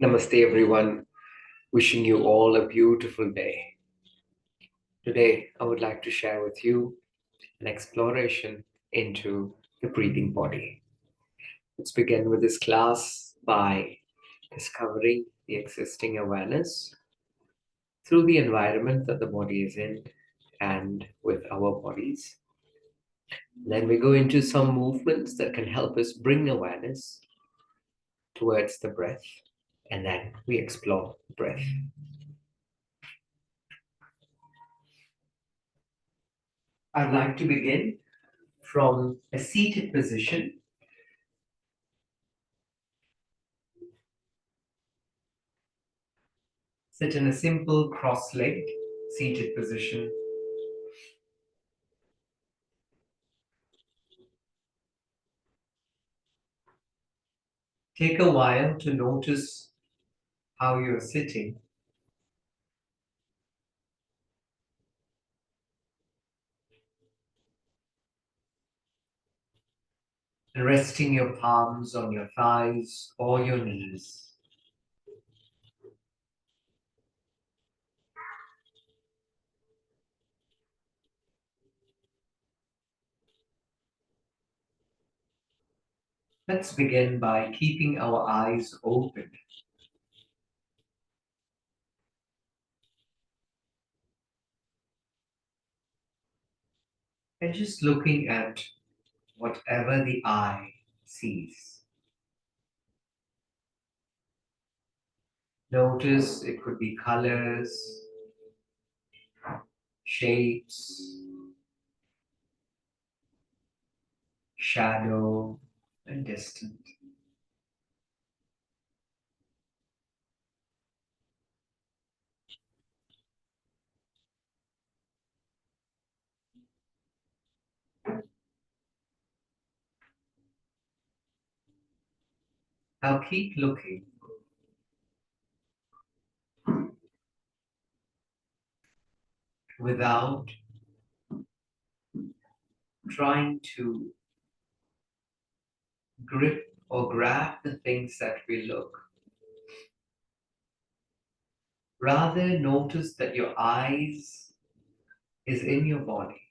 Namaste, everyone. Wishing you all a beautiful day. Today, I would like to share with you an exploration into the breathing body. Let's begin with this class by discovering the existing awareness through the environment that the body is in and with our bodies. Then we go into some movements that can help us bring awareness towards the breath, and then we explore breath. I'd like to begin from a seated position. Sit in a simple cross-legged seated position. Take a while to notice how you're sitting. And resting your palms on your thighs or your knees. Let's begin by keeping our eyes open. And just looking at whatever the eye sees. Notice it could be colors, shapes, shadow, and distance. Now keep looking without trying to grip or grab the things that we look. Rather, notice that your eyes is in your body,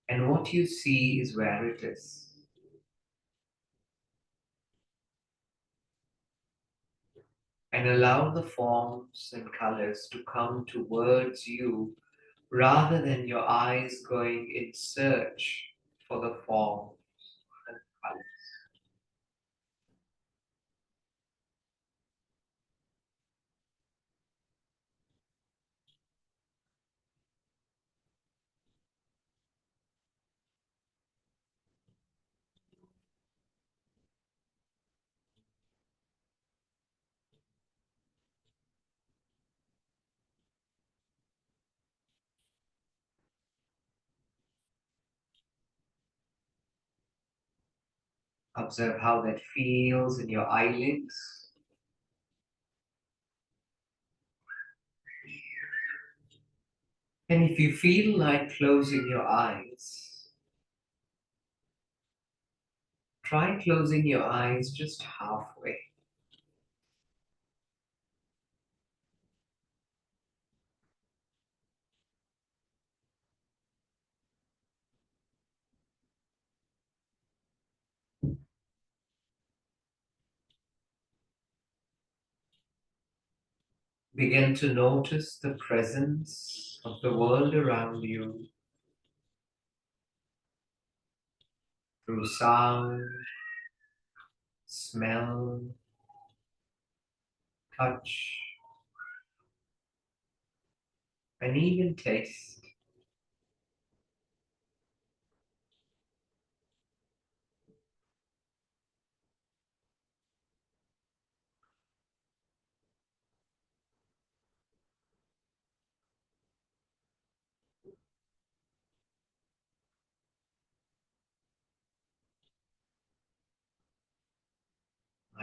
and what you see is where it is. And allow the forms and colors to come towards you rather than your eyes going in search for the forms and colors. Observe how that feels in your eyelids. And if you feel like closing your eyes, try closing your eyes just halfway. Begin to notice the presence of the world around you through sound, smell, touch, and even taste.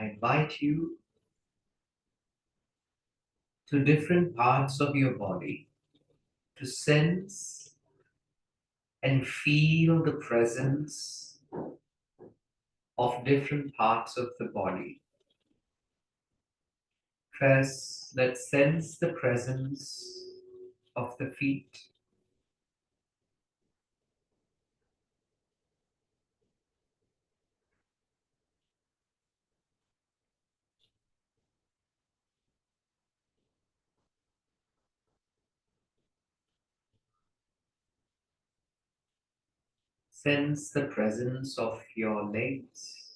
I invite you to different parts of your body to sense and feel the presence of different parts of the body. First, let's sense the presence of the feet. Sense the presence of your legs.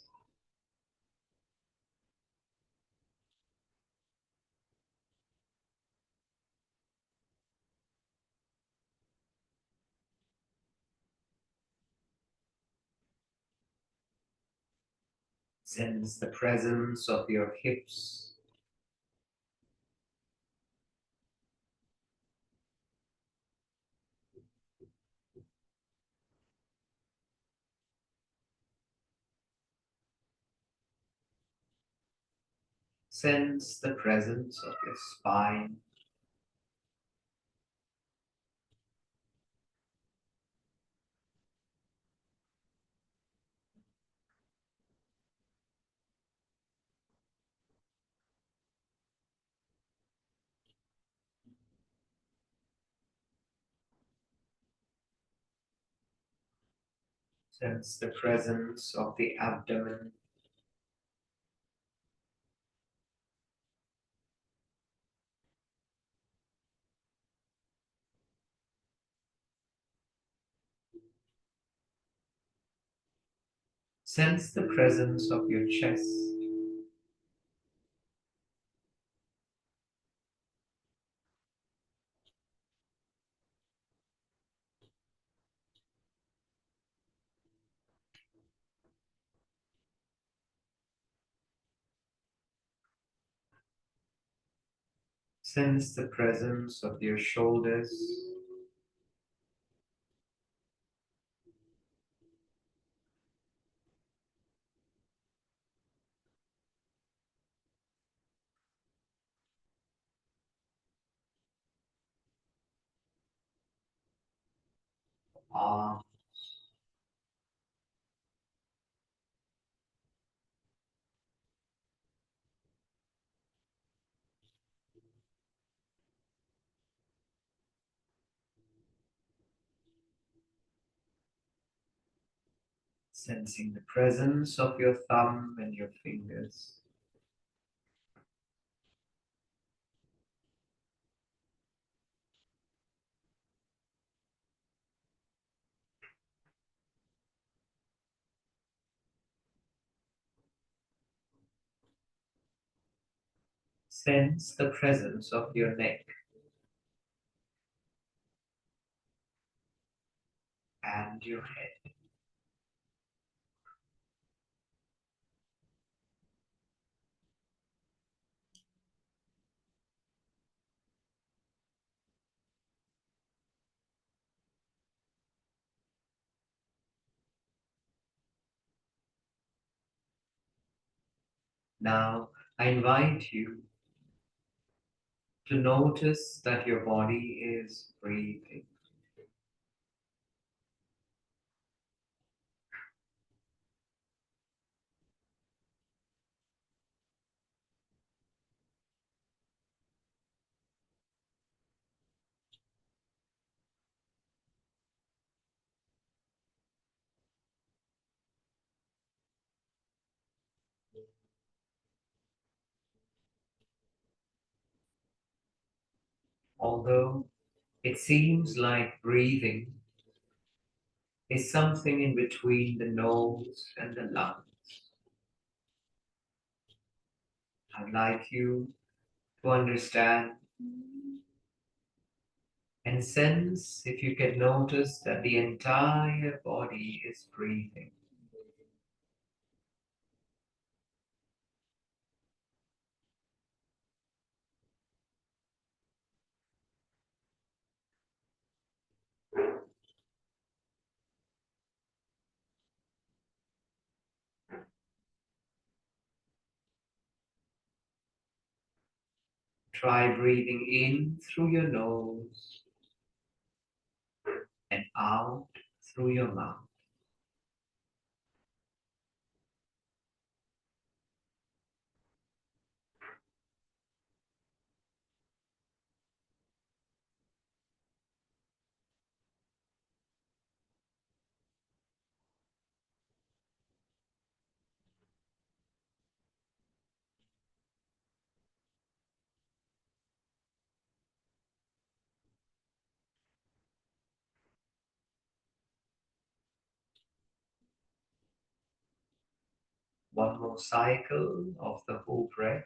Sense the presence of your hips. Sense the presence of your spine. Sense the presence of the abdomen. Sense the presence of your chest. Sense the presence of your shoulders. Arms. Sensing the presence of your thumb and your fingers. Sense the presence of your neck and your head. Now, I invite you to notice that your body is breathing. Although it seems like breathing is something in between the nose and the lungs, I'd like you to understand and sense if you can notice that the entire body is breathing. Try breathing in through your nose and out through your mouth. one more cycle of the whole breath.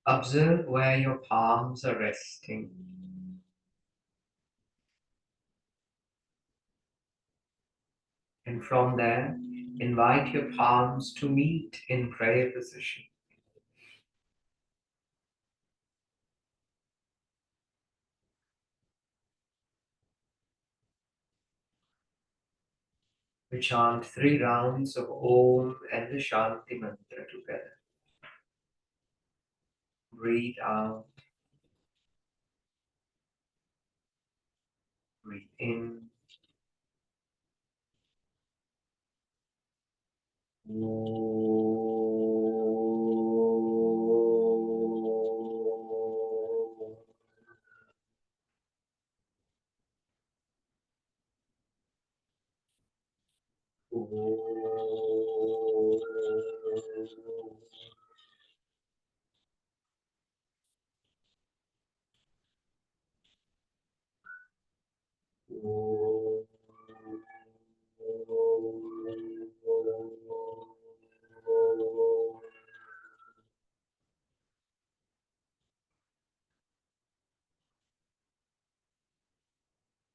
Observe where your palms are resting. And from there, invite your palms to meet in prayer position. We chant 3 rounds of Om and the Shanti mantra together. Breathe out, breathe in.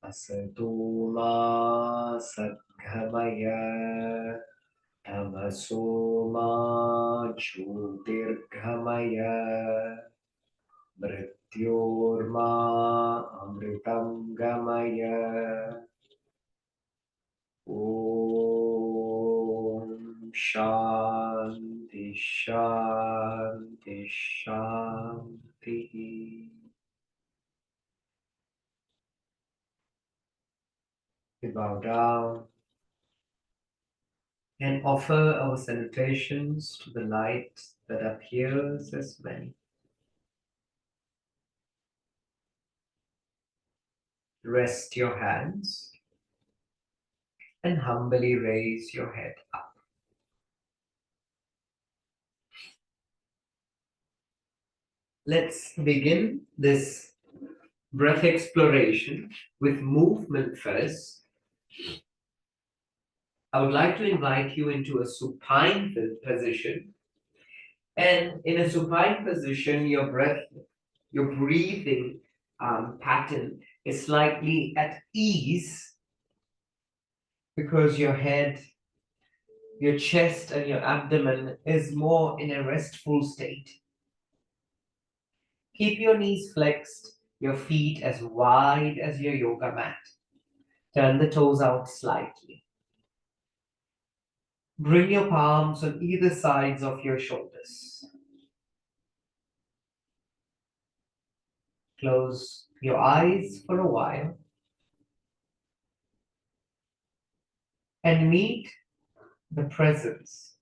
Asato ma sadgamaya tamaso ma jyotirgamaya mrityorma amritam gamaya. Om Shanti Shanti Shanti. We bow down and offer our salutations to the light that appears as many. Rest your hands and humbly raise your head up. Let's begin this breath exploration with movement first. I would like to invite you into a supine position. And in a supine position, your breathing pattern is slightly at ease because your head, your chest, and your abdomen is more in a restful state. Keep your knees flexed, your feet as wide as your yoga mat. Turn the toes out slightly. Bring your palms on either sides of your shoulders. Close your eyes for a while and meet the presence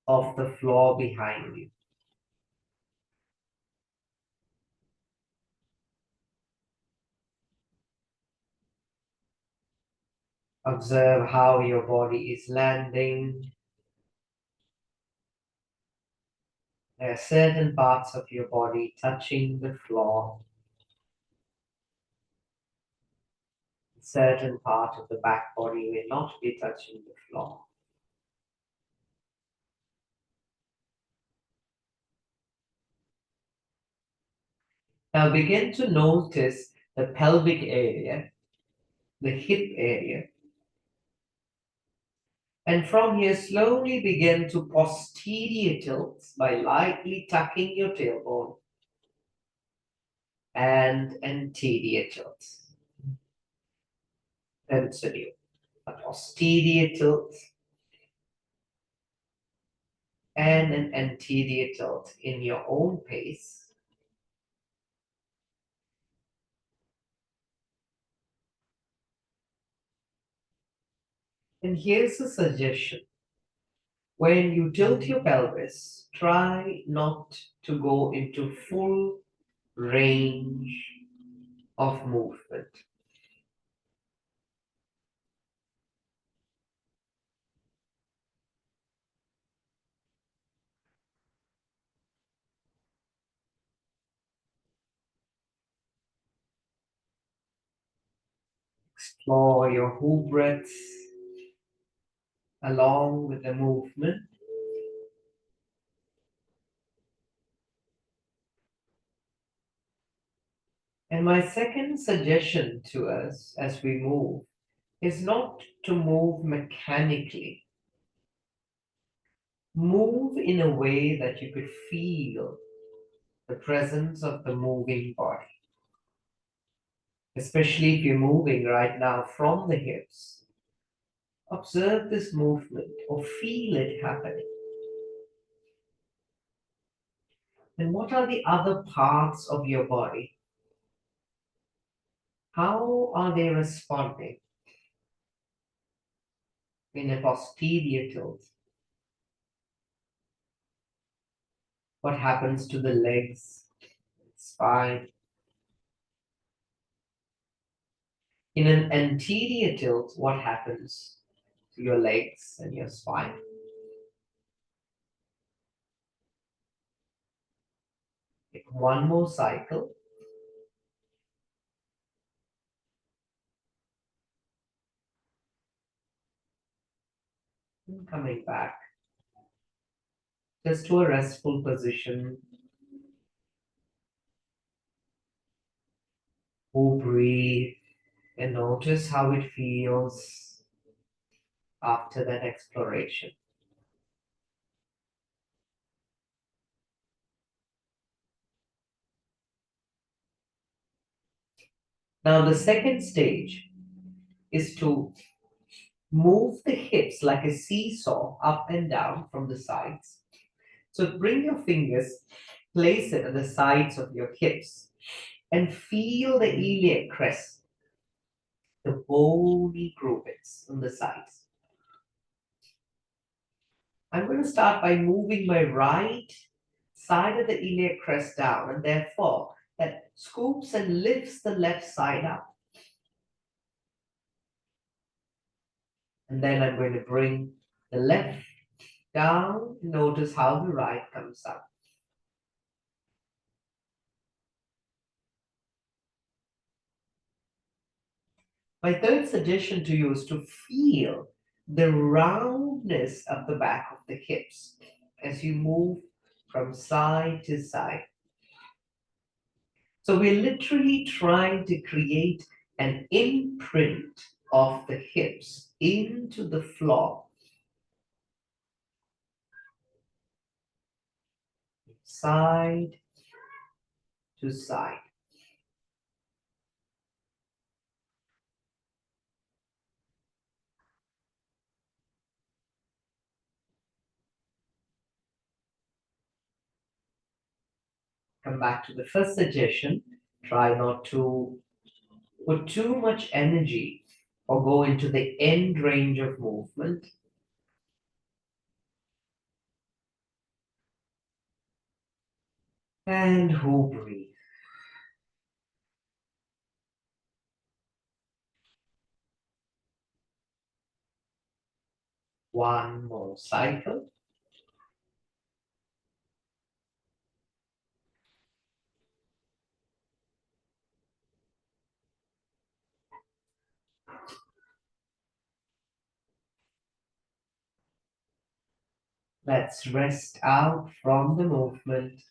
of the floor behind you. Observe how your body is landing. There are certain parts of your body touching the floor. A certain part of the back body may not be touching the floor. Now begin to notice the pelvic area, the hip area. And from here, slowly begin to posterior tilts by lightly tucking your tailbone and anterior tilts. Continue. A posterior tilt and an anterior tilt in your own pace. And here's a suggestion. When you tilt your pelvis, try not to go into full range of movement. Explore your who breaths along with the movement. And my second suggestion to us as we move is not to move mechanically. Move in a way that you could feel the presence of the moving body. Especially if you're moving right now from the hips. Observe this movement or feel it happening. And what are the other parts of your body? How are they responding? In a posterior tilt, what happens to the legs, spine? In an anterior tilt, what happens to your legs and your spine? One more cycle. And coming back just to a restful position. Who breathe and notice how it feels after that exploration. Now, the second stage is to move the hips like a seesaw up and down from the sides. So bring your fingers, place it at the sides of your hips, and feel the iliac crest, the bony groupings on the sides. I'm going to start by moving my right side of the iliac crest down, and therefore that scoops and lifts the left side up. And then I'm going to bring the left down. Notice how the right comes up. My third suggestion to you is to feel the roundness of the back of the hips as you move from side to side. So we're literally trying to create an imprint of the hips into the floor. Side to side. Come back to the first suggestion. Try not to put too much energy or go into the end range of movement. And who breathe. One more cycle. Let's rest out from the movement.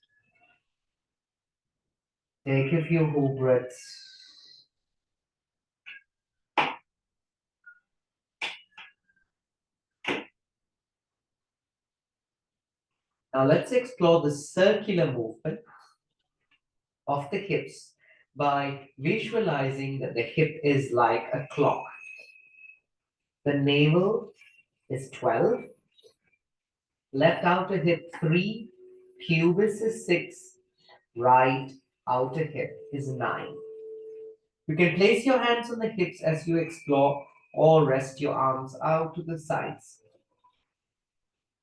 Take a few whole breaths. Now let's explore the circular movement of the hips by visualizing that the hip is like a clock. The navel is 12, left outer hip 3, pubis is 6, right outer hip is 9. You can place your hands on the hips as you explore or rest your arms out to the sides.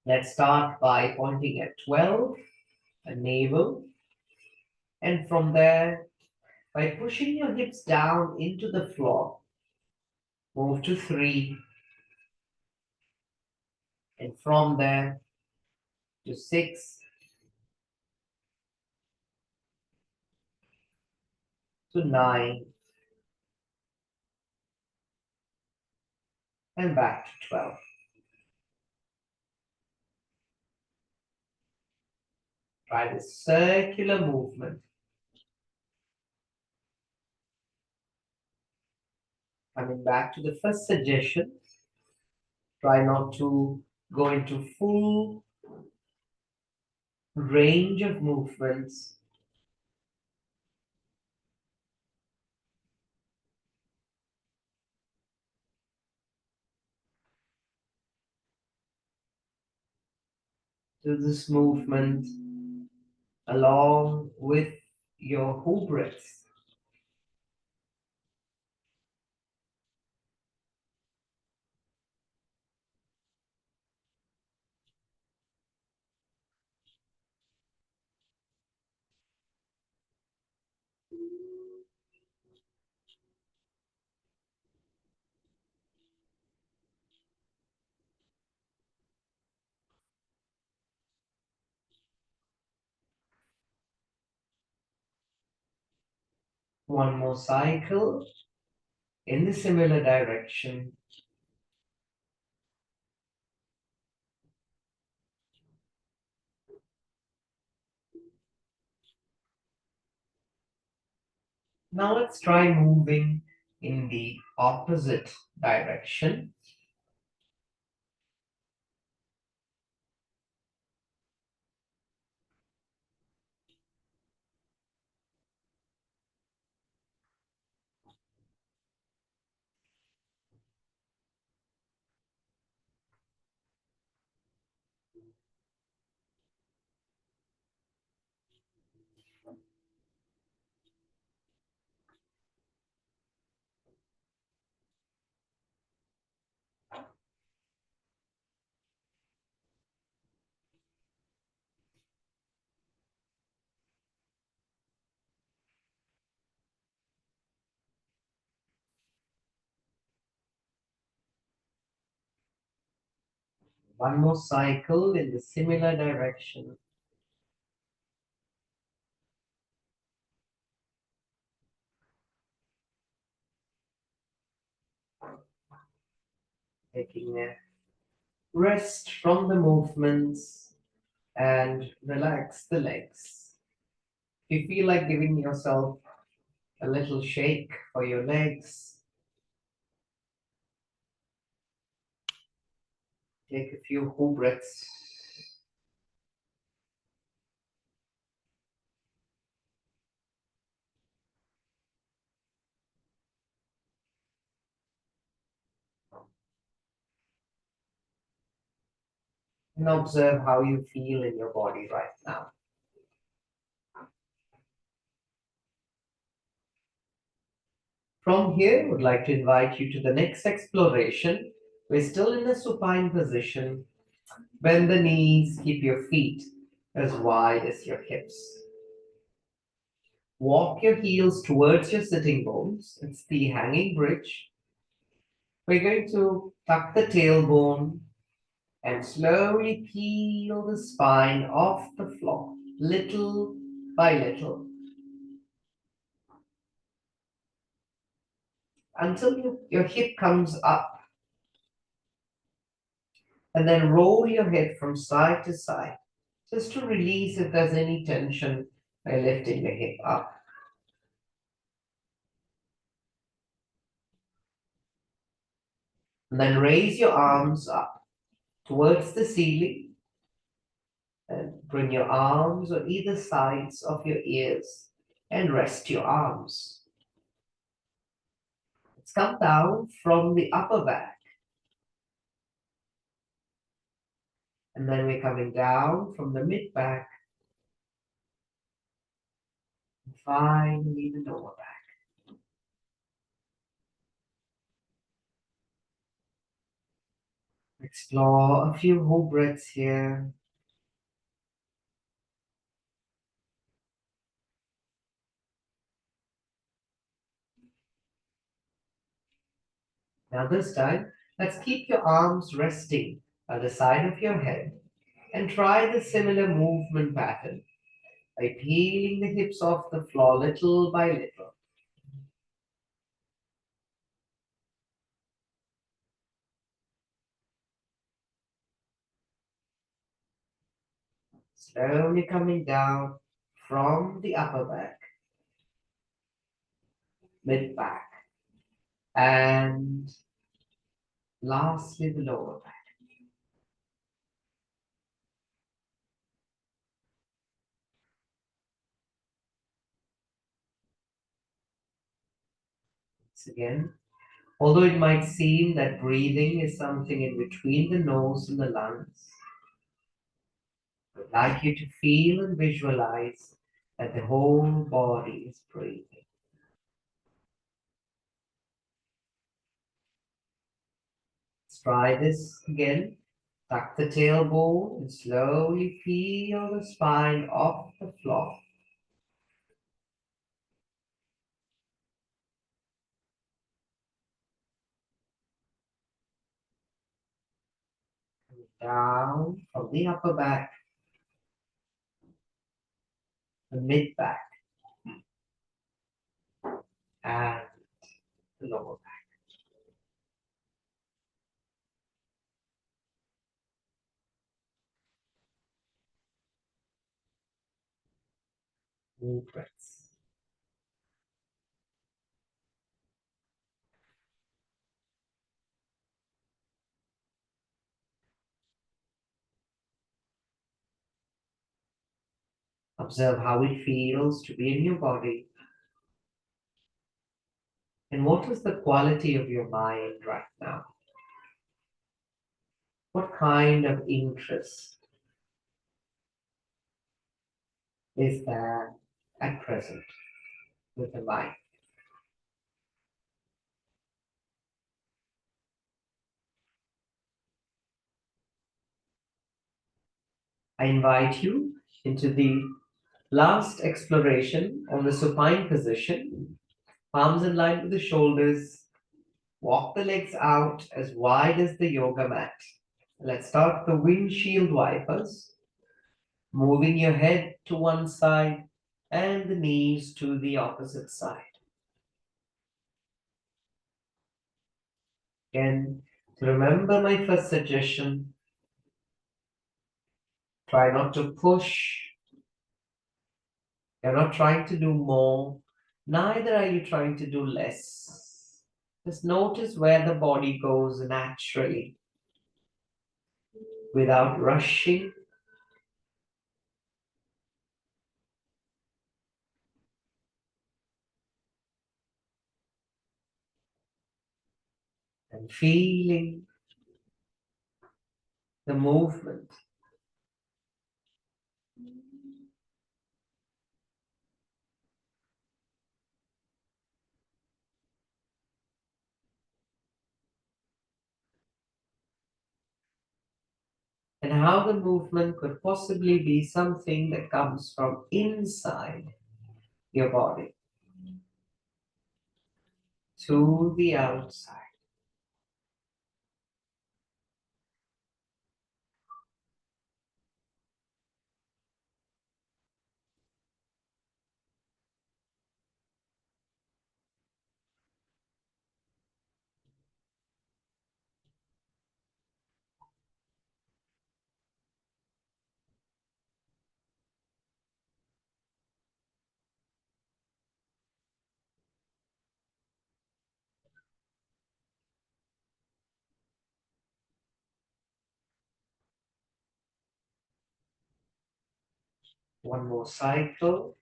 Let's start by pointing at 12, a navel, and from there, by pushing your hips down into the floor, move to 3, and from there to 6, to 9, and back to 12. Try this circular movement. Coming back to the first suggestion, try not to go into full range of movements. Do this movement along with your whole breath. One more cycle in the similar direction. Now let's try moving in the opposite direction. One more cycle in the similar direction. Taking a rest from the movements and relax the legs. If you feel like giving yourself a little shake for your legs, take a few whole breaths. And observe how you feel in your body right now. From here, I would like to invite you to the next exploration. We're still in a supine position. Bend the knees, keep your feet as wide as your hips. Walk your heels towards your sitting bones. It's the hanging bridge. We're going to tuck the tailbone and slowly peel the spine off the floor, little by little, until your hip comes up. And then roll your head from side to side, just to release if there's any tension by lifting the hip up. And then raise your arms up towards the ceiling and bring your arms on either sides of your ears and rest your arms. Let's come down from the upper back. And then we're coming down from the mid back. And finally the lower back. Explore a few whole breaths here. Now this time, let's keep your arms resting by the side of your head and try the similar movement pattern by peeling the hips off the floor little by little. Slowly coming down from the upper back, mid back, and lastly the lower back. Once again, although it might seem that breathing is something in between the nose and the lungs, I'd like you to feel and visualize that the whole body is breathing. Let's try this again. Tuck the tailbone and slowly peel the spine off the floor. Down from the upper back, the mid back, and the lower back. Deep breaths. Observe how it feels to be in your body. And what is the quality of your mind right now? What kind of interest is there at present with the mind? I invite you into the last exploration on the supine position. Palms in line with the shoulders. Walk the legs out as wide as the yoga mat. Let's start the windshield wipers. Moving your head to one side and the knees to the opposite side. Again, to remember my first suggestion, try not to push. You're not trying to do more, neither are you trying to do less. Just notice where the body goes naturally without rushing. And feeling the movement. And how the movement could possibly be something that comes from inside your body to the outside. One more cycle.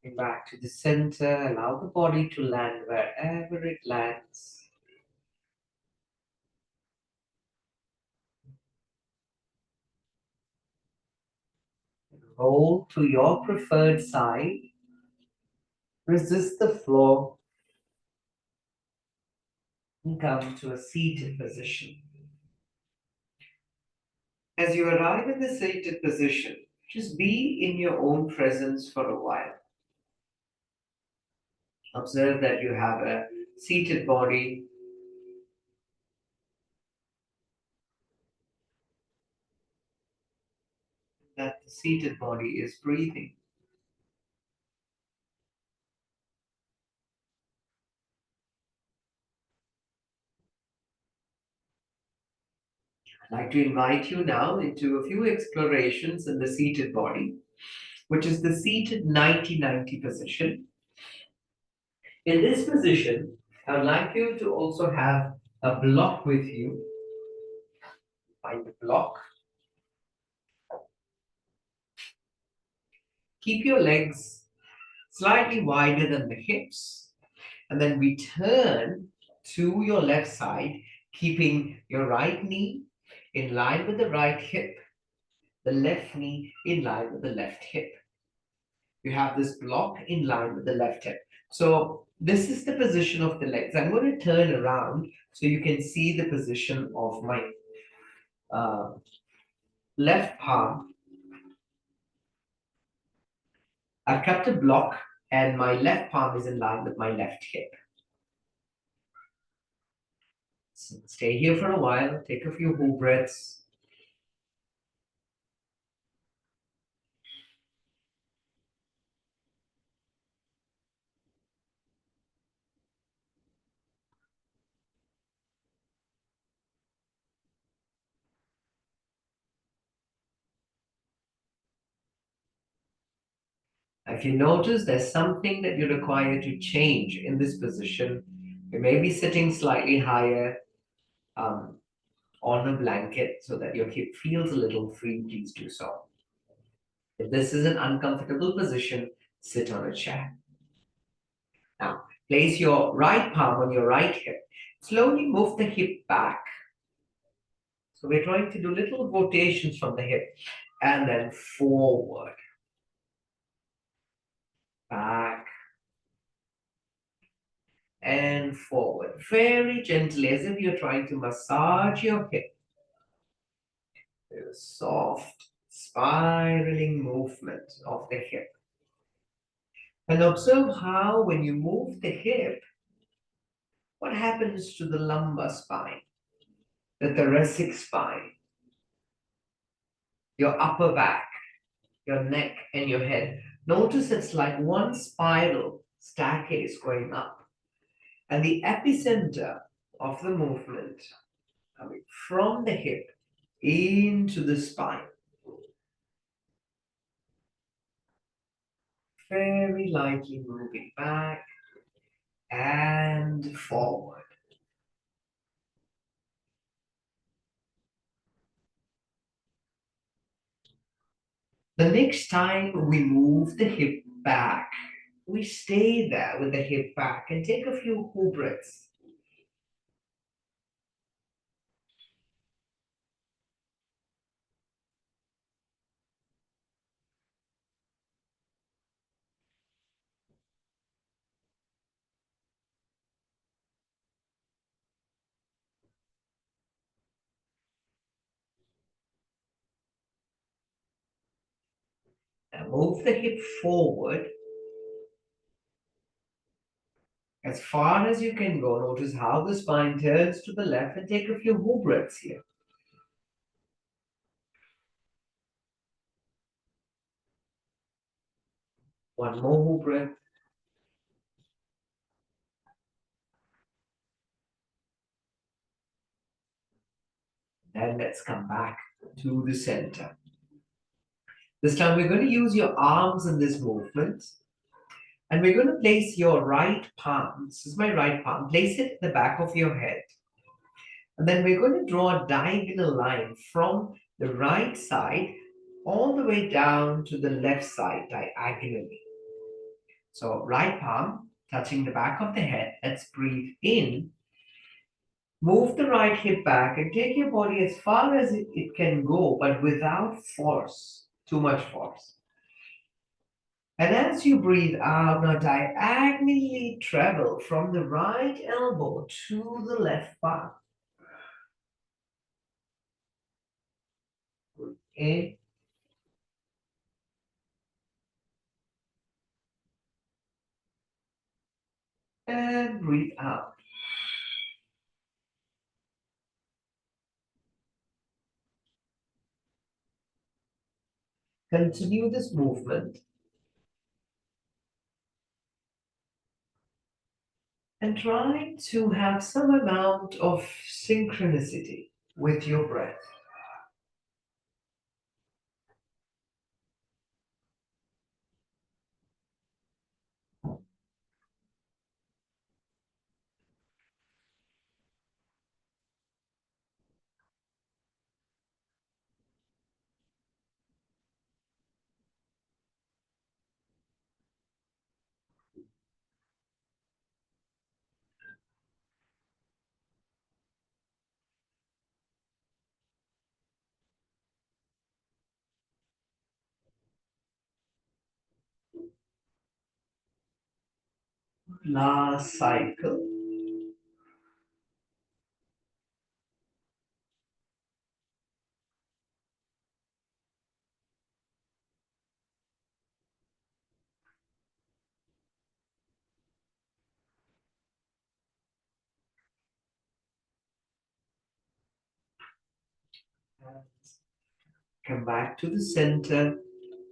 Coming back to the center, allow the body to land wherever it lands. Roll to your preferred side. Resist the floor and come to a seated position. As you arrive at the seated position, just be in your own presence for a while. Observe that you have a seated body. seated body is breathing. I'd like to invite you now into a few explorations in the seated body, which is the seated 90-90 position. In this position, I would like you to also have a block with you. Find the block. Keep your legs slightly wider than the hips, and then we turn to your left side, keeping your right knee in line with the right hip, the left knee in line with the left hip. You have this block in line with the left hip. So this is the position of the legs. I'm going to turn around so you can see the position of my uh, left palm. I've kept a block and my left palm is in line with my left hip. So stay here for a while, take a few whole breaths. If you notice there's something that you require to change in this position, you may be sitting slightly higher um, on a blanket so that your hip feels a little free, please do so. If this is an uncomfortable position, sit on a chair. Now, place your right palm on your right hip. Slowly move the hip back. So we're trying to do little rotations from the hip and then forward, back, and forward. Very gently, as if you're trying to massage your hip. A soft, spiraling movement of the hip. And observe how, when you move the hip, what happens to the lumbar spine, the thoracic spine, your upper back, your neck, and your head. Notice it's like one spiral staircase going up. And the epicenter of the movement coming from the hip into the spine. Very lightly moving back and forward. The next time we move the hip back, we stay there with the hip back and take a few whole breaths. Now move the hip forward as far as you can go. Notice how the spine turns to the left and take a few whole breaths here. One more whole breath. And let's come back to the center. This time we're going to use your arms in this movement. And we're going to place your right palm, this is my right palm, place it at the back of your head. And then we're going to draw a diagonal line from the right side all the way down to the left side diagonally. So right palm touching the back of the head. Let's breathe in. Move the right hip back and take your body as far as it can go, but without force, too much force. And as you breathe out, now diagonally travel from the right elbow to the left palm. In and breathe out. Continue this movement and try to have some amount of synchronicity with your breath. Last cycle. Come back to the center,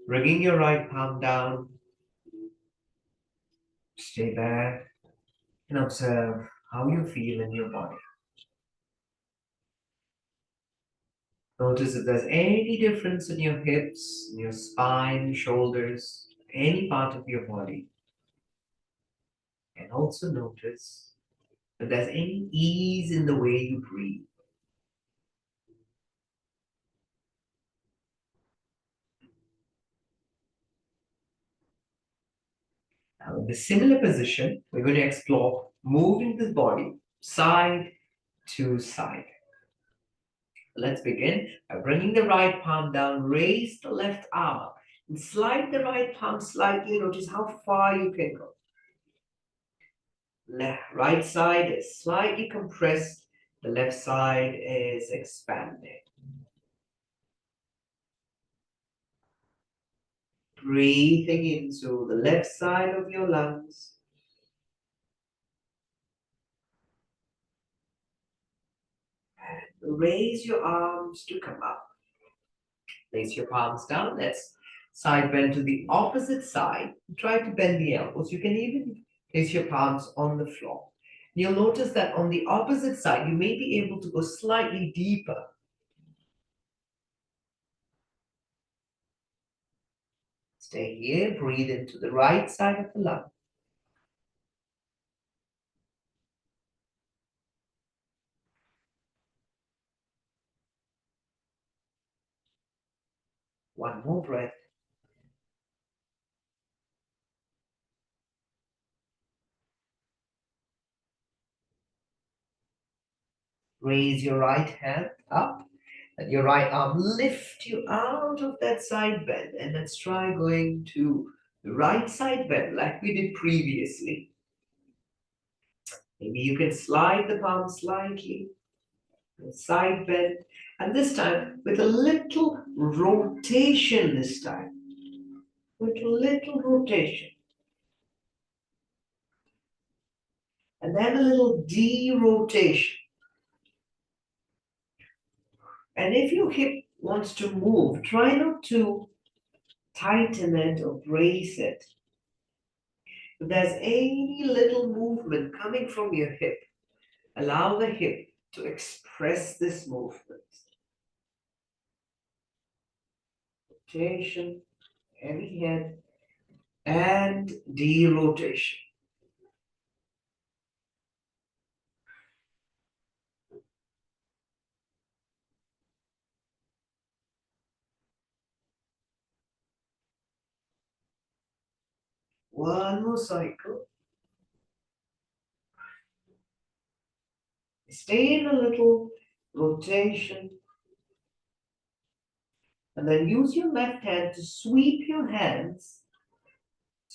bringing your right palm down. Stay there and observe how you feel in your body. Notice if there's any difference in your hips, in your spine, shoulders, any part of your body. And also notice if there's any ease in the way you breathe. Now, in this similar position, we're going to explore moving the body side to side. Let's begin by bringing the right palm down, raise the left arm up, and slide the right palm slightly. Notice how far you can go. Right side is slightly compressed, the left side is expanding. Breathing into the left side of your lungs. Raise your arms to come up. Place your palms down. Let's side bend to the opposite side. Try to bend the elbows. You can even place your palms on the floor. You'll notice that on the opposite side, you may be able to go slightly deeper. Stay here. Breathe into the right side of the lung. One more breath. Raise your right hand up and your right arm. Lift you out of that side bend. And let's try going to the right side bend like we did previously. Maybe you can slide the palm slightly, side bend, and this time with a little rotation this time. With a little rotation. And then a little de-rotation. And if your hip wants to move, try not to tighten it or brace it. If there's any little movement coming from your hip, allow the hip to express this movement. Rotation, heavy head, and de-rotation. One more cycle. Stay in a little rotation. And then use your left hand to sweep your hands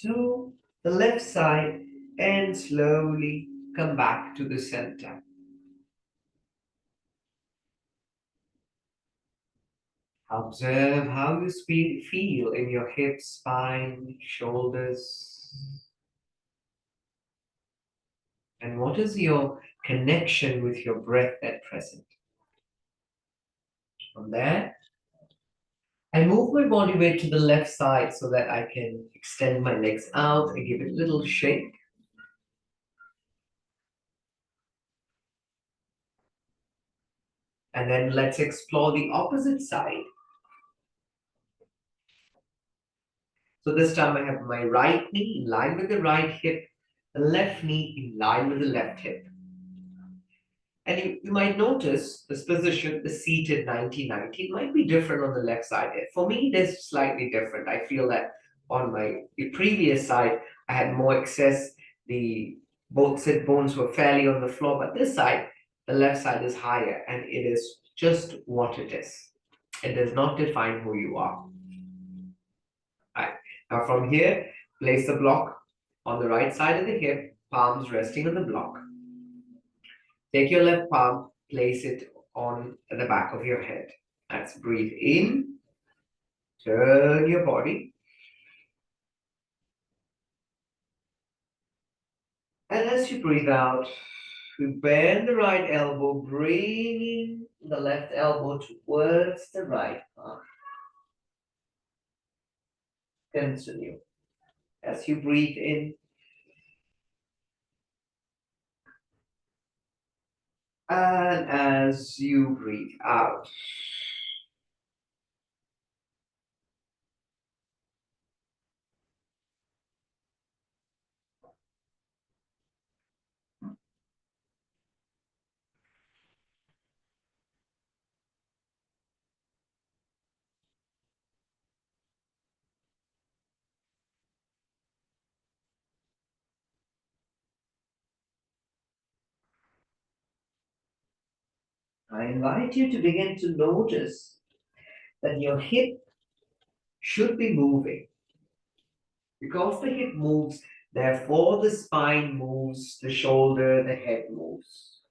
to the left side and slowly come back to the center. Observe how you feel in your hips, spine, shoulders. And what is your connection with your breath at present? From there, I move my body weight to the left side so that I can extend my legs out and give it a little shake. And then let's explore the opposite side. So this time I have my right knee in line with the right hip, the left knee in line with the left hip. And you might notice this position, the seated 90-90, might be different on the left side. For me, it is slightly different. I feel that on the previous side, I had more excess. The both sit bones were fairly on the floor, but this side, the left side is higher, and it is just what it is. It does not define who you are. Right. Now from here, place the block on the right side of the hip, palms resting on the block. Take your left palm, place it on the back of your head. Let's breathe in, turn your body. And as you breathe out, you bend the right elbow, bringing the left elbow towards the right arm. Continue. As you breathe in, and as you breathe out. I invite you to begin to notice that your hip should be moving. Because the hip moves, therefore the spine moves, the shoulder, the head moves.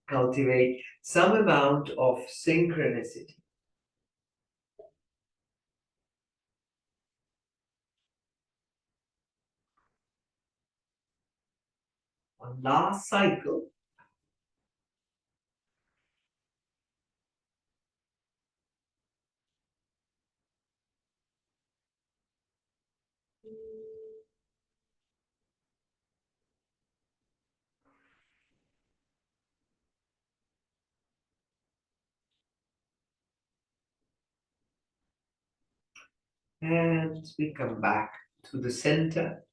Cultivate some amount of synchronicity. One last cycle. And we come back to the center.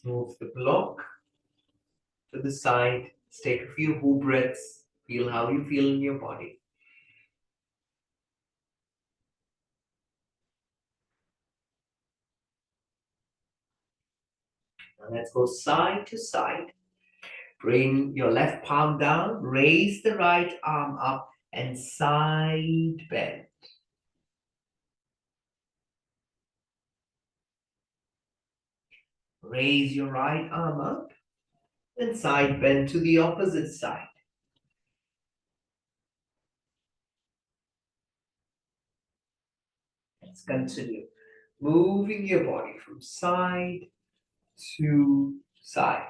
Let's move the block to the side. Let's take a few who breaths. Feel how you feel in your body. Now let's go side to side. Bring your left palm down, raise the right arm up, and side bend. Raise your right arm up and side bend to the opposite side. Let's continue. Moving your body from side to side.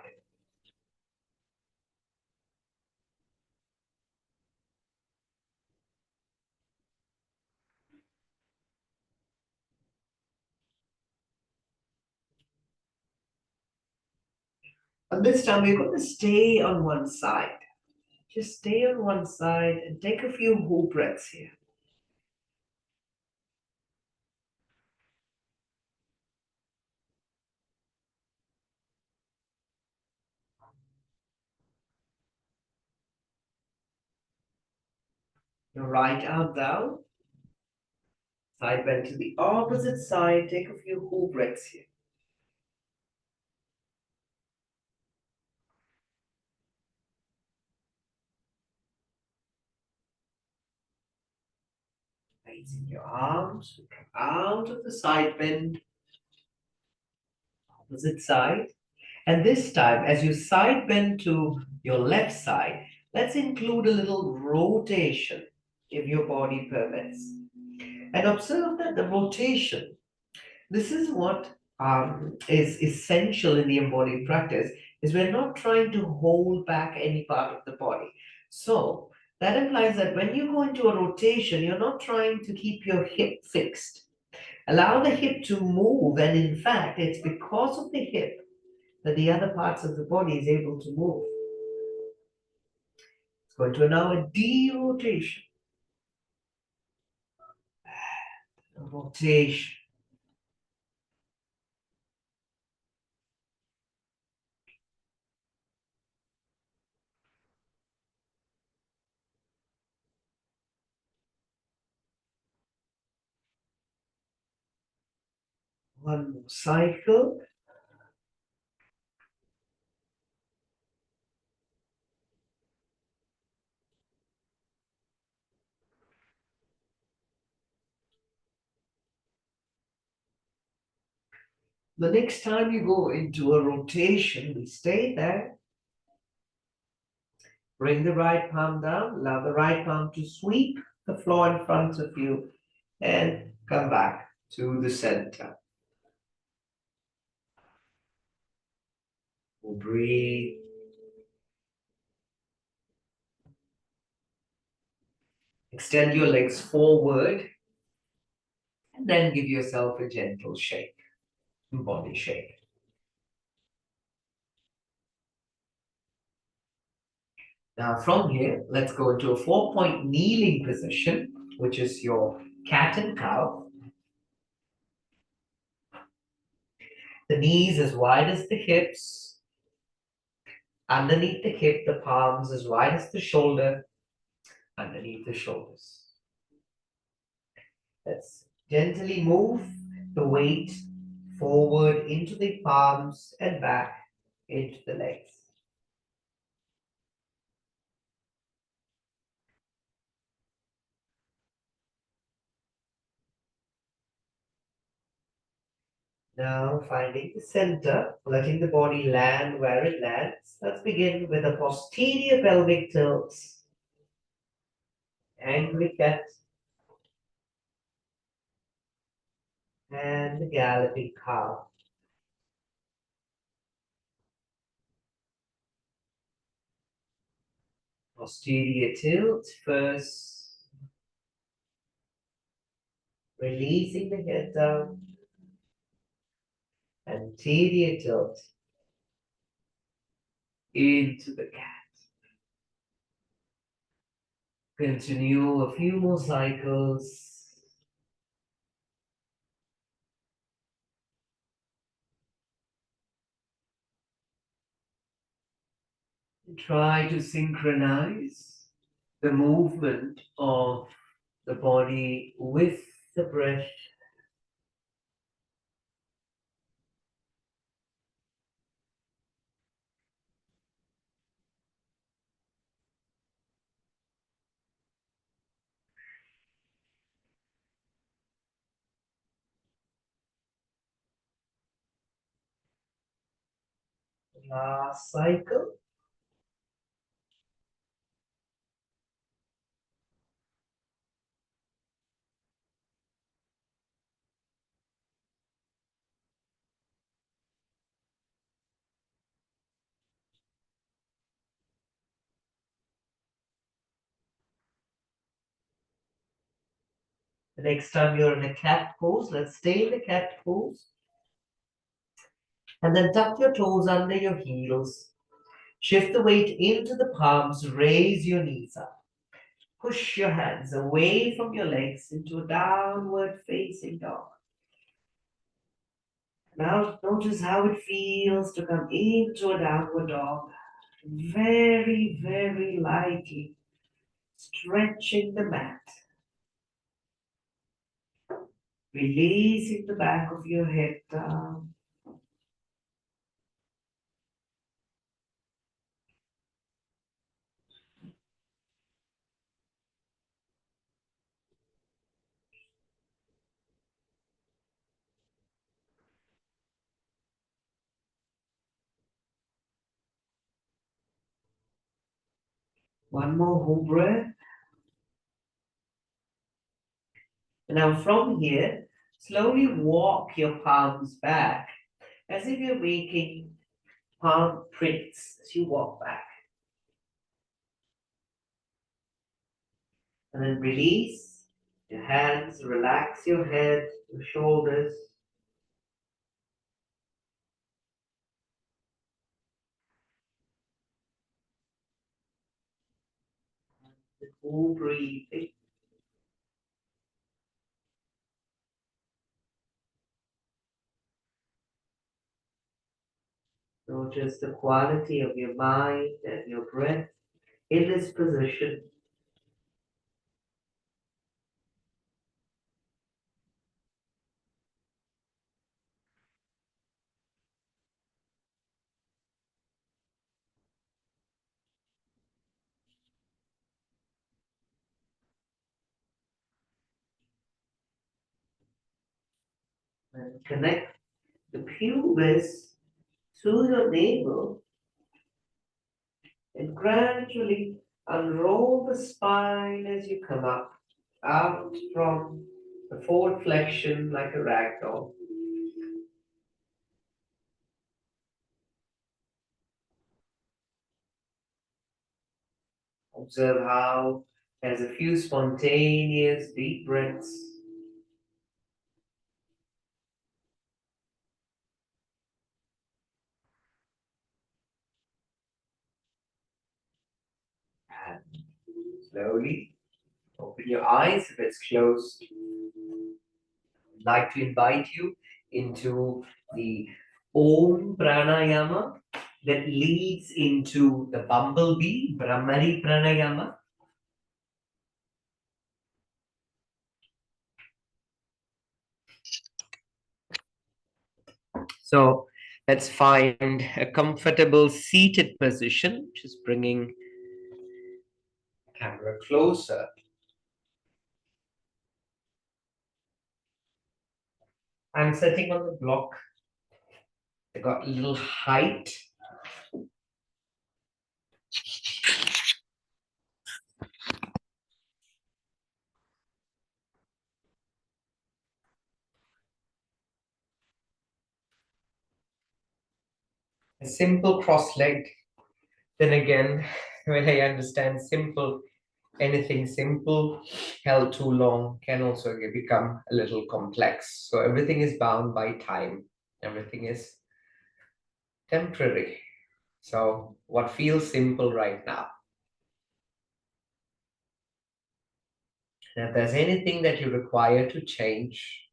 And this time we're going to stay on one side. Just stay on one side and take a few whole breaths here. Your right arm down. Side bend to the opposite side. Take a few whole breaths here. Raising your arms, come out of the side bend, opposite side. And this time, as you side bend to your left side, let's include a little rotation if your body permits. And observe that the rotation This is what is essential in the embodied practice, is we're not trying to hold back any part of the body. So that implies that when you go into a rotation, you're not trying to keep your hip fixed. Allow the hip to move, and in fact, it's because of the hip that the other parts of the body is able to move. It's going to allow a derotation, a rotation. One more cycle. The next time you go into a rotation, we stay there. Bring the right palm down, allow the right palm to sweep the floor in front of you, and come back to the center. We'll breathe. Extend your legs forward, and then give yourself a gentle shake, body shake. Now from here, let's go into a 4-point kneeling position, which is your cat and cow. The knees as wide as the hips. Underneath the hip, the palms as wide as the shoulder. Underneath the shoulders. Let's gently move the weight forward into the palms and back into the legs. Now finding the center, letting the body land where it lands. Let's begin with a posterior pelvic tilt. Angry cat. And the galloping cow. Posterior tilt first. Releasing the head down. Anterior tilt into the cat. Continue a few more cycles. Try to synchronize the movement of the body with the breath. Last cycle. The next time you're in a cat pose, let's stay in the cat pose. And then tuck your toes under your heels. Shift the weight into the palms, raise your knees up. Push your hands away from your legs into a downward facing dog. Now notice how it feels to come into a downward dog. Very, very lightly stretching the mat. Releasing the back of your head down. One more whole breath. Now from here, Slowly walk your palms back as if you're making palm prints as you walk back. And then release your hands, relax your head, your shoulders. The full breathing. Notice the quality of your mind and your breath in this position. And connect the pubis to your navel and gradually unroll the spine as you come up, out from the forward flexion like a rag doll. Observe how there's a few spontaneous deep breaths. And slowly open your eyes if it's closed. I'd like to invite you into the Om Pranayama that leads into the bumblebee, Brahmari Pranayama. So let's find a comfortable seated position, just bringing the camera closer. I'm sitting on the block. I got a little height. A simple cross-legged. Then again, when I understand simple, anything simple held too long can also become a little complex. So everything is bound by time. Everything is temporary. So what feels simple right now? And if there's anything that you require to change,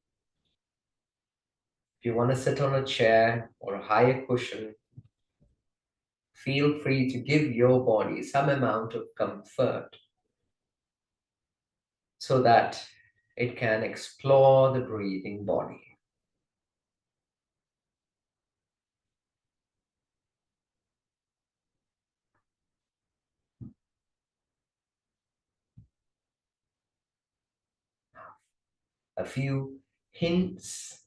if you want to sit on a chair or a higher cushion, feel free to give your body some amount of comfort so that it can explore the breathing body. A few hints,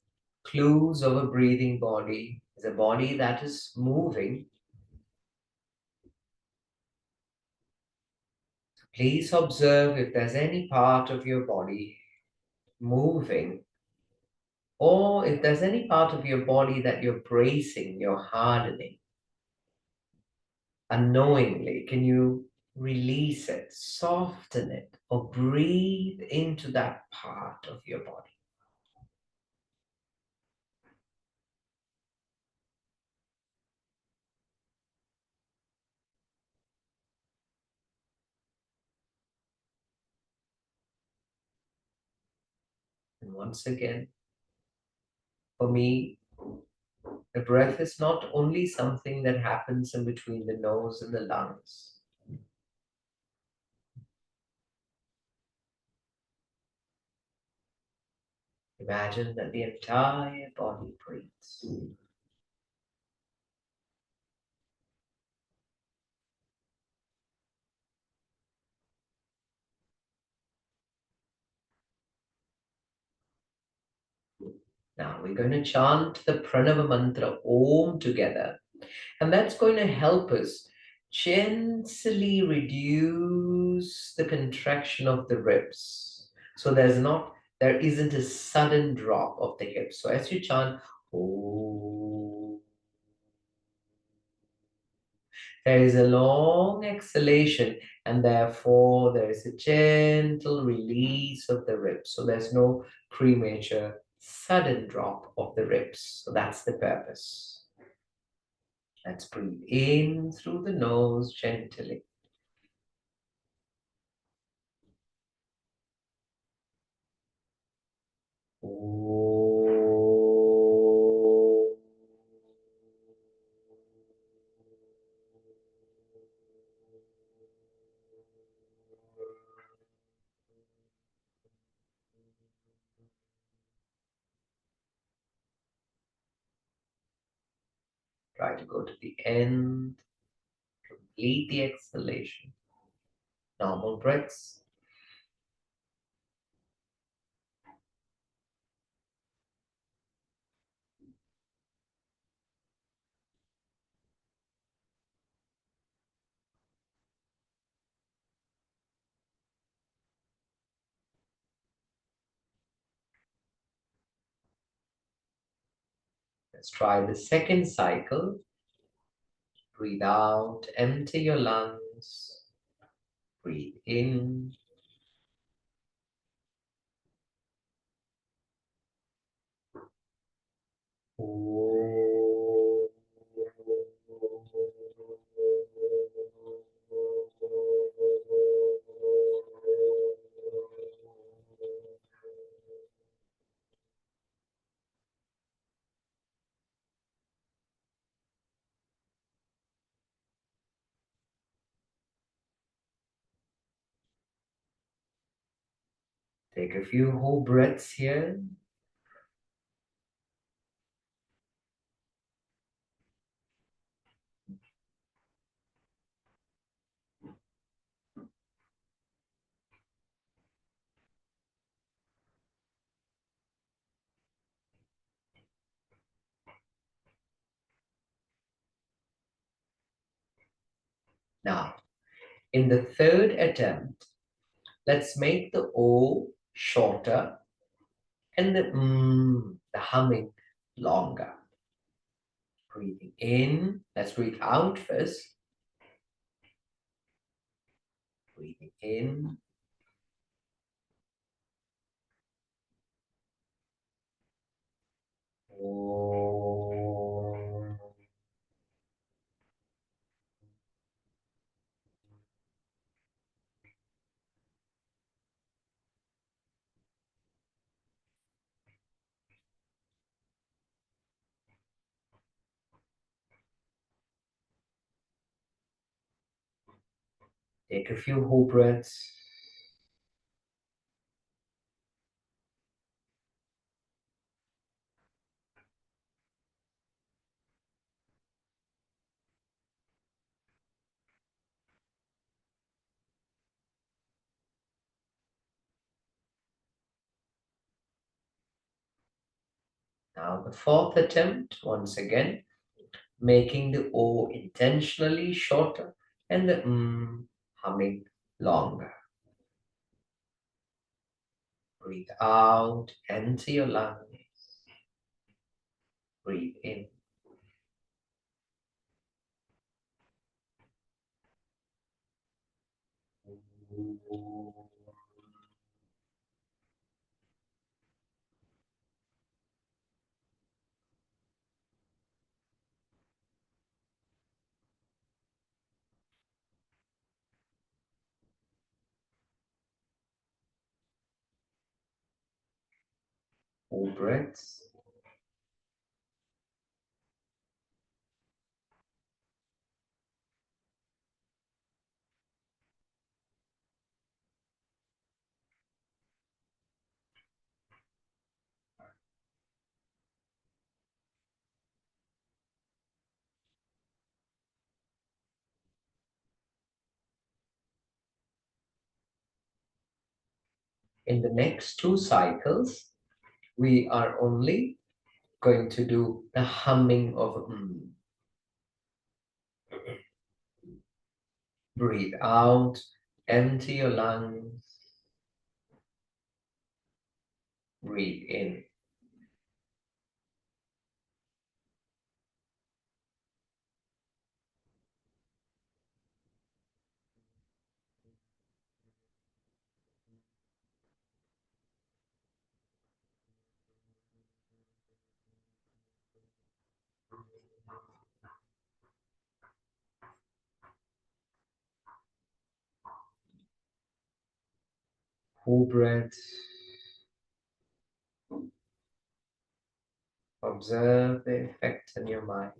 clues of a breathing body is a body that is moving. Please observe if there's any part of your body moving, or if there's any part of your body that you're bracing, you're hardening. Unknowingly, can you release it, soften it, or breathe into that part of your body? And once again, for me, the breath is not only something that happens in between the nose and the lungs. Imagine that the entire body breathes. Now we're going to chant the Pranava mantra Om together, and that's going to help us gently reduce the contraction of the ribs. So there's not There isn't a sudden drop of the hips. So as you chant, oh, there is a long exhalation, and therefore there is a gentle release of the ribs. So there's no premature, sudden drop of the ribs. So that's the purpose. Let's breathe in through the nose gently. Try to go to the end, complete the exhalation. Normal breaths. Let's try the second cycle. Breathe out, empty your lungs. Breathe in. Take a few whole breaths here. Now, in the third attempt, let's make the O shorter and the humming longer. Breathing in. Let's breathe out first. Breathing in. Om. Take a few whole breaths. Now the fourth attempt, once again, making the O intentionally shorter and the humming longer. Breathe out, empty your lungs. Breathe in. Full breaths. In the next two cycles, we are only going to do the humming of Breathe out, empty your lungs. Breathe in. Full breath. Observe the effect on your mind.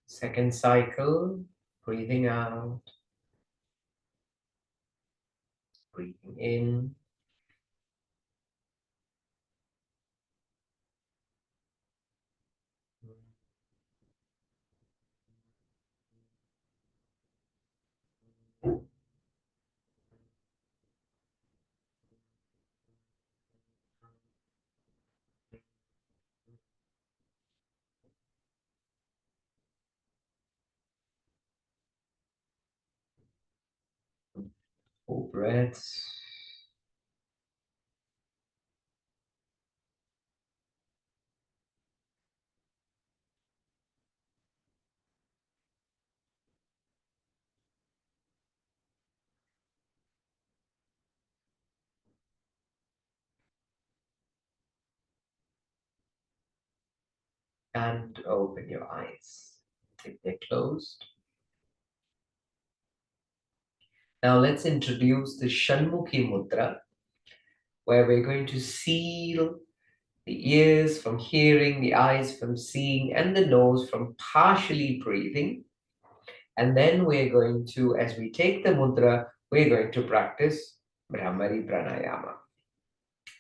Second cycle, breathing out, breathing in. Full breaths. And open your eyes if they're closed. Now let's introduce the Shanmukhi Mudra, where we're going to seal the ears from hearing, the eyes from seeing, and the nose from partially breathing. And then we're going to, as we take the mudra, we're going to practice Brahmari Pranayama.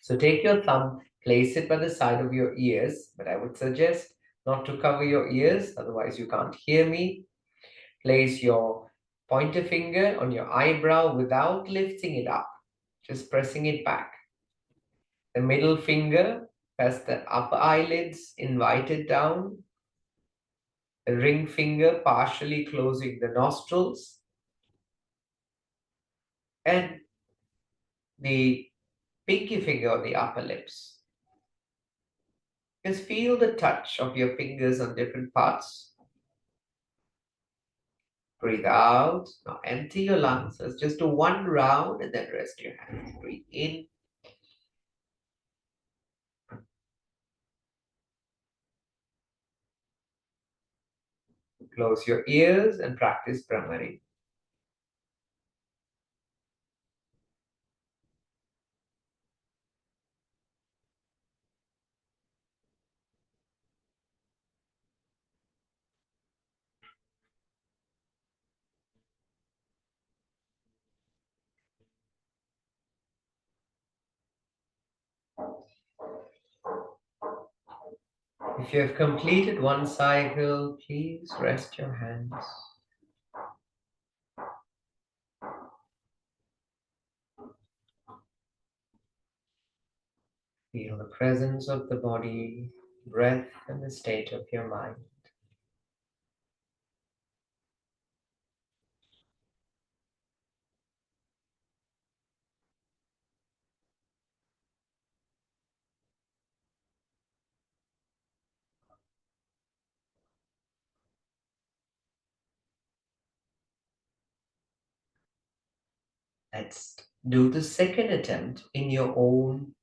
So take your thumb, place it by the side of your ears, but I would suggest not to cover your ears, otherwise you can't hear me. Place your pointer finger on your eyebrow without lifting it up, just pressing it back. The middle finger, press the upper eyelids, invite it down. The ring finger partially closing the nostrils. And the pinky finger on the upper lips. Just feel the touch of your fingers on different parts. Breathe out. Now empty your lungs. Let's just do one round and then rest your hands. Breathe in. Close your ears and practice Brahmari. If you have completed one cycle, please rest your hands. Feel the presence of the body, breath, and the state of your mind. Let's do the second attempt in your own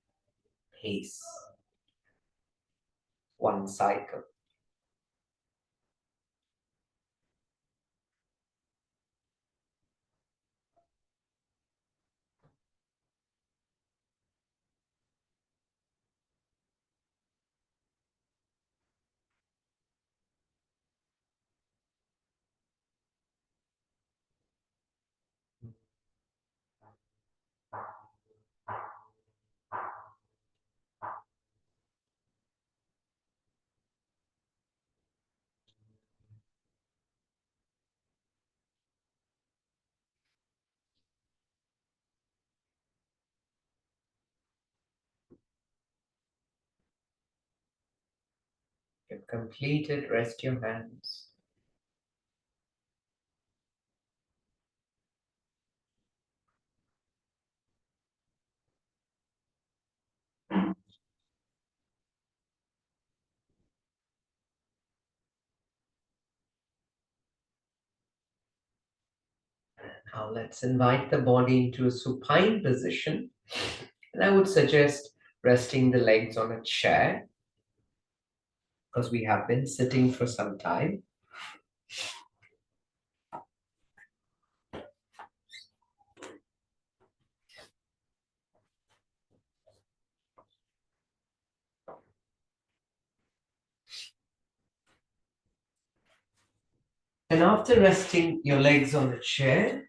pace. One cycle. completed, rest your hands. Now let's invite the body into a supine position. And I would suggest resting the legs on a chair because we have been sitting for some time. And after resting your legs on a chair,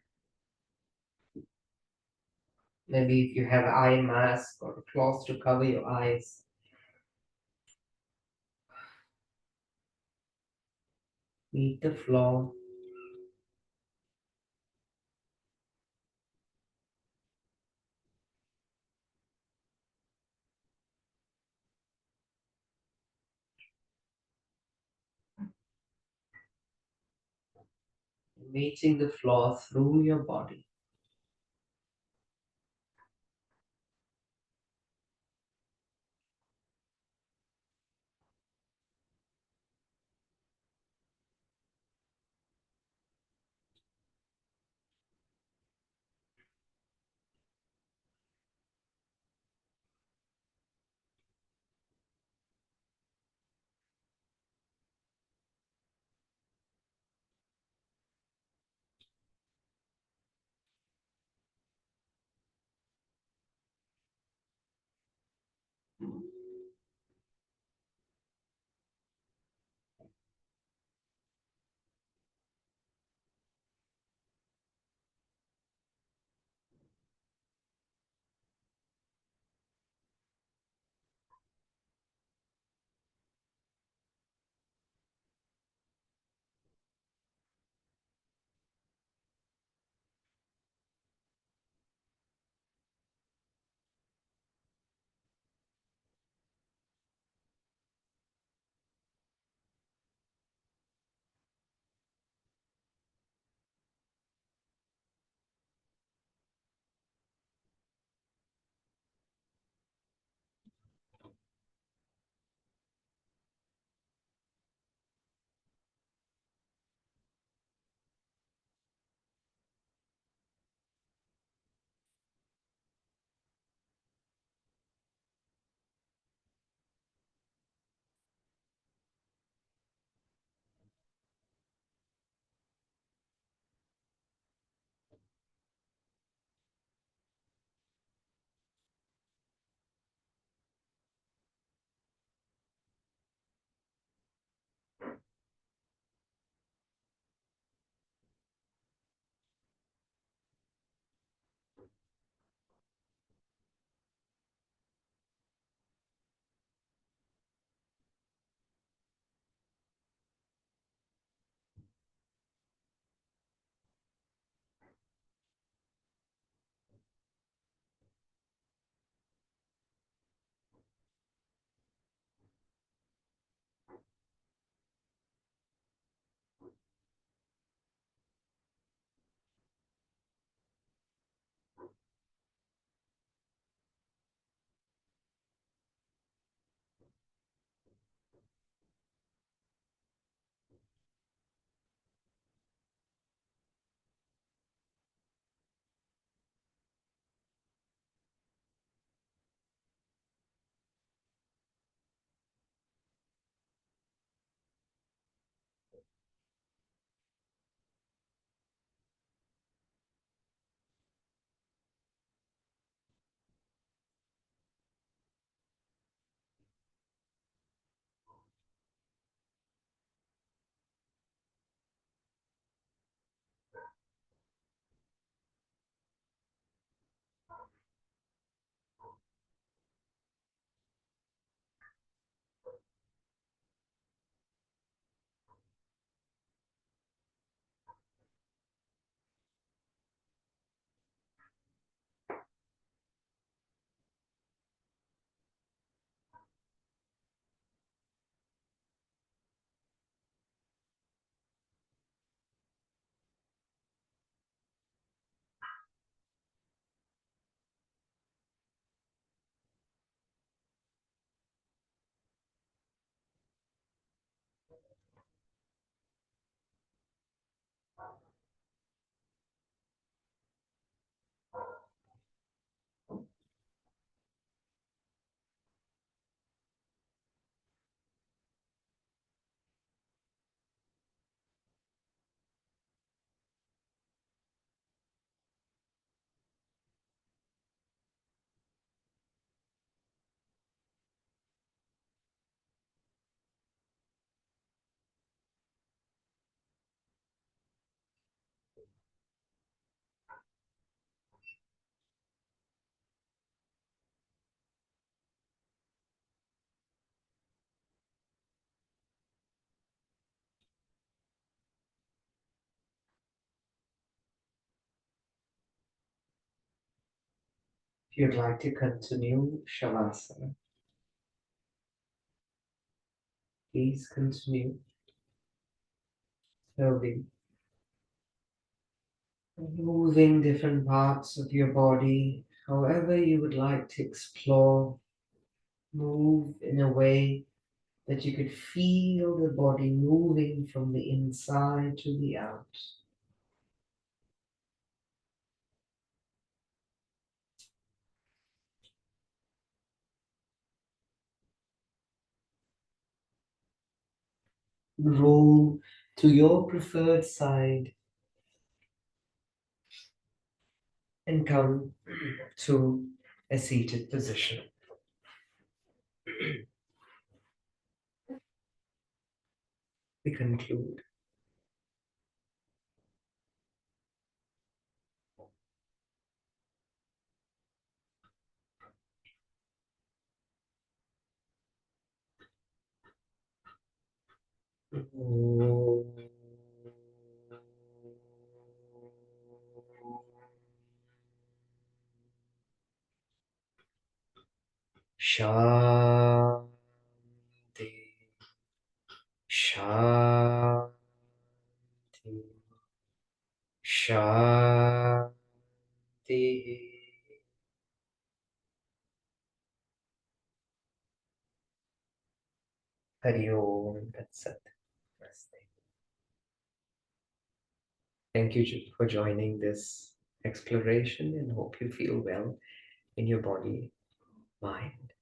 maybe if you have eye mask or a cloth to cover your eyes, meet the floor. Meeting the floor through your body. If you'd like to continue Shavasana, please continue slowly, moving different parts of your body, however you would like to explore. Move in a way that you could feel the body moving from the inside to the out. Roll to your preferred side and come to a seated position. We conclude. Shanti, Shanti, Shanti. Hari Om Tat Sat. Namaste. Thank you for joining this exploration and hope you feel well in your body, mind,